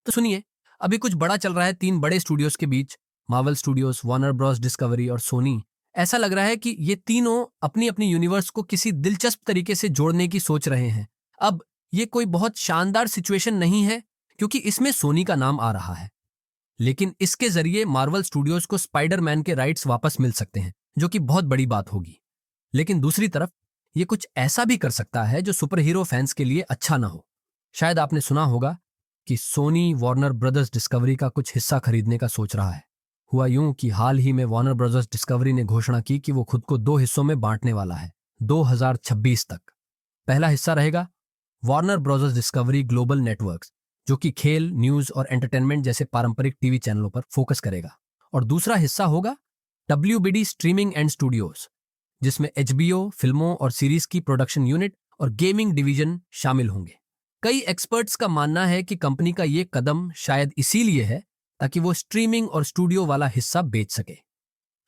तो सुनिए, अभी कुछ बड़ा चल रहा है तीन बड़े स्टूडियोज के बीच, Marvel studios, Warner Bros Discovery और सोनी। ऐसा लग रहा है कि ये तीनों अपनी अपनी यूनिवर्स को किसी दिलचस्प तरीके से जोड़ने की सोच रहे हैं। अब ये कोई बहुत शानदार सिचुएशन नहीं है, क्योंकि इसमें सोनी का नाम आ रहा है, लेकिन इसके जरिए मार्वल स्टूडियोज को स्पाइडरमैन के राइट्स वापस मिल सकते हैं, जो कि बहुत बड़ी बात होगी। लेकिन दूसरी तरफ ये कुछ ऐसा भी कर सकता है जो सुपर हीरो फैंस के लिए अच्छा ना हो। शायद आपने सुना होगा कि सोनी वार्नर ब्रदर्स डिस्कवरी का कुछ हिस्सा खरीदने का सोच रहा है। हुआ यूं कि हाल ही में वार्नर ब्रदर्स डिस्कवरी ने घोषणा की कि वो खुद को दो हिस्सों में बांटने वाला है 2026 तक। पहला हिस्सा रहेगा Warner brothers discovery global networks, जो कि खेल, न्यूज और एंटरटेनमेंट जैसे पारंपरिक टीवी चैनलों पर फोकस करेगा। और दूसरा हिस्सा होगा WBD स्ट्रीमिंग एंड स्टूडियोज, जिसमें HBO फिल्मों और सीरीज की प्रोडक्शन यूनिट और गेमिंग डिवीजन शामिल होंगे। कई एक्सपर्ट्स का मानना है कि कंपनी का ये कदम शायद इसीलिए है ताकि वो स्ट्रीमिंग और स्टूडियो वाला हिस्सा बेच सके।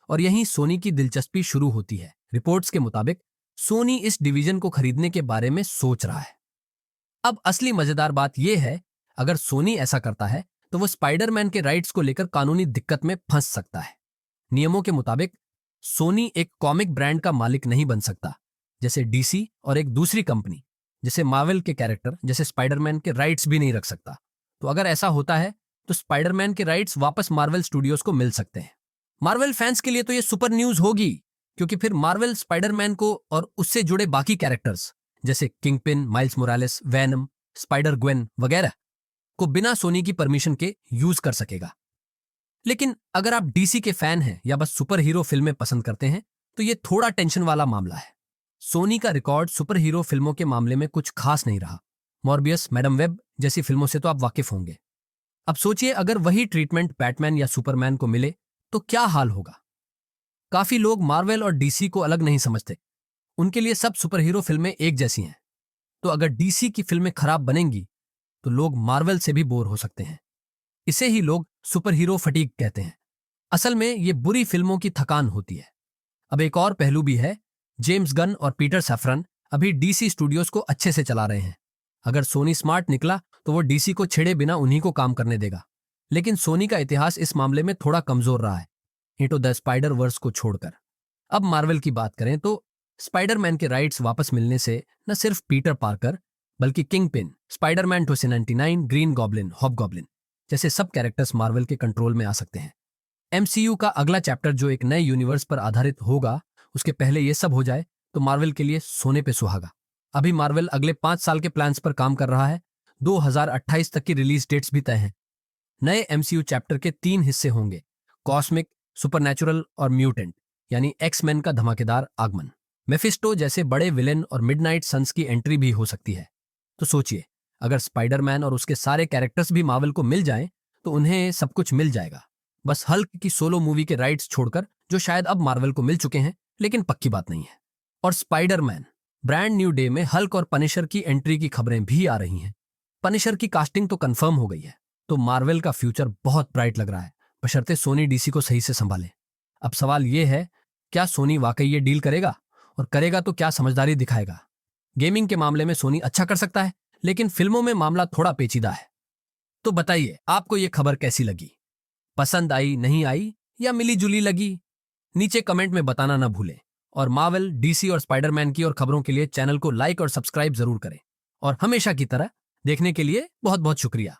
और यहीं सोनी की दिलचस्पी शुरू होती है। रिपोर्ट्स के मुताबिक सोनी इस डिवीजन को खरीदने के बारे में सोच रहा है। अब असली मजेदार बात यह है, अगर सोनी ऐसा करता है तो वो स्पाइडरमैन के राइट्स को लेकर कानूनी दिक्कत में फंस सकता है। नियमों के मुताबिक सोनी एक कॉमिक ब्रांड का मालिक नहीं बन सकता, जैसे DC, और एक दूसरी कंपनी जैसे मार्वल के कैरेक्टर जैसे स्पाइडरमैन के राइट्स भी नहीं रख सकता। तो अगर ऐसा होता है तो स्पाइडरमैन के राइट्स वापस मार्वल स्टूडियोज को मिल सकते हैं। मार्वल फैंस के लिए तो ये सुपर न्यूज होगी, क्योंकि फिर मार्वल स्पाइडरमैन को और उससे जुड़े बाकी कैरेक्टर्स जैसे kingpin, miles Morales, Venom, spider Gwen वगैरह को बिना सोनी की परमिशन के यूज कर सकेगा। लेकिन अगर आप DC के फैन हैं या बस सुपर हीरो फिल्में पसंद करते हैं, तो ये थोड़ा टेंशन वाला मामला है। सोनी का रिकॉर्ड सुपर हीरो फिल्मों के मामले में कुछ खास नहीं रहा। मॉर्बियस, मैडम वेब जैसी फिल्मों से तो आप वाकिफ होंगे। अब सोचिए, अगर वही ट्रीटमेंट बैटमैन या सुपरमैन को मिले तो क्या हाल होगा। काफी लोग मार्वल और DC को अलग नहीं समझते। उनके लिए सब सुपर हीरो फिल्में एक जैसी हैं। तो अगर DC की फिल्में खराब बनेंगी तो लोग मार्वल से भी बोर हो सकते हैं। इसे ही लोग सुपर हीरो फटीग कहते हैं। असल में ये बुरी फिल्मों की थकान होती है। अब एक और पहलू भी है। जेम्स गन और पीटर सैफरन अभी DC स्टूडियोज को अच्छे से चला रहे हैं। अगर सोनी स्मार्ट निकला तो वो DC को छेड़े बिना उन्हीं को काम करने देगा। लेकिन सोनी का इतिहास इस मामले में थोड़ा कमजोर रहा है, इनटू द स्पाइडर वर्स को छोड़कर। अब मार्वल की बात करें तो स्पाइडरमैन के राइट्स वापस मिलने से न सिर्फ पीटर पार्कर, बल्कि किंगपिन, स्पाइडरमैन 2099, ग्रीन गॉब्लिन, हॉबगॉब्लिन जैसे सब कैरेक्टर्स मार्वल के कंट्रोल में आ सकते हैं। MCU का अगला चैप्टर जो एक नए यूनिवर्स पर आधारित होगा, उसके पहले ये सब हो जाए तो मार्वल के लिए सोने पे सुहागा। अभी मार्वल अगले 5 साल के प्लान्स पर काम कर रहा है। 2028 तक की रिलीज डेट्स भी तय हैं। नए MCU चैप्टर के 3 हिस्से होंगे, कॉस्मिक, सुपरनैचुरल और म्यूटेंट, यानी एक्समैन का धमाकेदार आगमन। मेफिस्टो जैसे बड़े विलेन और मिडनाइट सन्स की एंट्री भी हो सकती है। तो सोचिए, अगर स्पाइडरमैन और उसके सारे कैरेक्टर्स भी मार्वल को मिल जाएं तो उन्हें सब कुछ मिल जाएगा, बस हल्क की सोलो मूवी के राइट्स छोड़कर, जो शायद अब मार्वल को मिल चुके हैं, लेकिन पक्की बात नहीं है। और स्पाइडरमैन ब्रांड न्यू डे में हल्क और पनिशर की एंट्री की खबरें भी आ रही हैं। पनिशर की कास्टिंग तो कंफर्म हो गई है। तो मार्वल का फ्यूचर बहुत ब्राइट लग रहा है, बशर्ते सोनी DC को सही से संभाले। अब सवाल यह है, क्या सोनी वाकई ये डील करेगा, और करेगा तो क्या समझदारी दिखाएगा। गेमिंग के मामले में सोनी अच्छा कर सकता है, लेकिन फिल्मों में मामला थोड़ा पेचीदा है। तो बताइए, आपको ये खबर कैसी लगी? पसंद आई, नहीं आई, या मिली जुली लगी? नीचे कमेंट में बताना ना भूलें। और मार्वल, DC और स्पाइडरमैन की और खबरों के लिए चैनल को लाइक और सब्सक्राइब जरूर करें। और हमेशा की तरह देखने के लिए बहुत बहुत शुक्रिया।